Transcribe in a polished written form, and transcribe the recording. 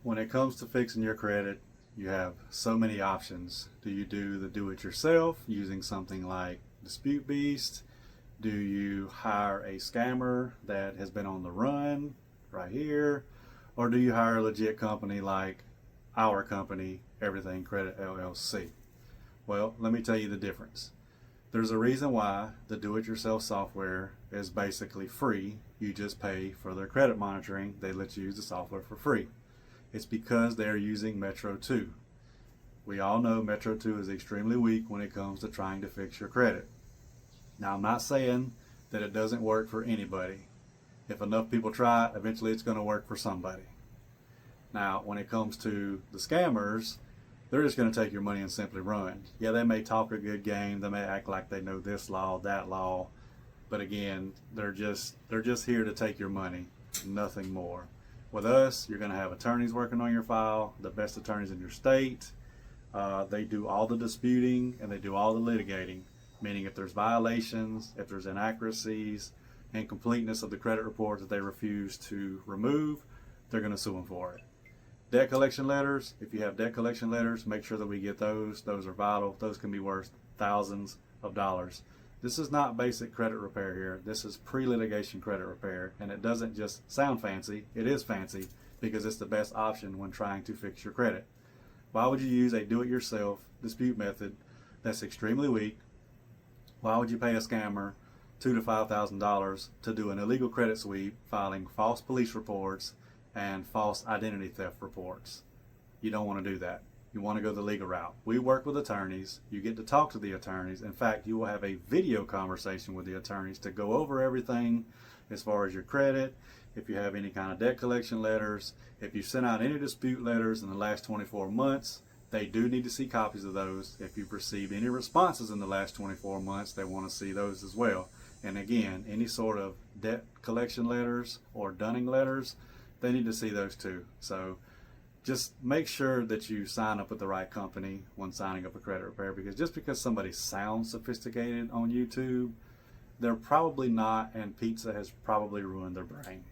When it comes to fixing your credit, you have so many options. Do you do the do-it-yourself using something like Dispute Beast? Do you hire a scammer that has been on the run right here? Or do you hire a legit company like our company, Everything Credit LLC? Well, let me tell you the difference. There's a reason why the do-it-yourself software is basically free. You just pay for their credit monitoring. They let you use the software for free. It's because they're using Metro 2. We all know Metro 2 is extremely weak when it comes to trying to fix your credit. Now, I'm not saying that it doesn't work for anybody. If enough people try it, eventually it's going to work for somebody. Now, when it comes to the scammers, they're just going to take your money and simply run. Yeah, they may talk a good game. They may act like they know this law, that law. But again, they're just here to take your money, nothing more. With us, you're going to have attorneys working on your file, the best attorneys in your state. They do all the disputing and they do all the litigating, meaning if there's violations, if there's inaccuracies, incompleteness of the credit report that they refuse to remove, they're going to sue them for it. Debt collection letters, if you have debt collection letters, make sure that we get those. Those are vital. Those can be worth thousands of dollars. This is not basic credit repair here. This is pre-litigation credit repair, and it doesn't just sound fancy. It is fancy because it's the best option when trying to fix your credit. Why would you use a do-it-yourself dispute method that's extremely weak? Why would you pay a scammer $2,000 to $5,000 to do an illegal credit sweep, filing false police reports and false identity theft reports? You don't want to do that. You want to go the legal route. We work with attorneys. You get to talk to the attorneys. In fact, you will have a video conversation with the attorneys to go over everything as far as your credit, if you have any kind of debt collection letters, if you sent out any dispute letters in the last 24 months, they do need to see copies of those. If you've received any responses in the last 24 months, they want to see those as well. And again, any sort of debt collection letters or dunning letters, they need to see those too. So just make sure that you sign up with the right company when signing up a credit repair, because just because somebody sounds sophisticated on YouTube, they're probably not, and pizza has probably ruined their brain.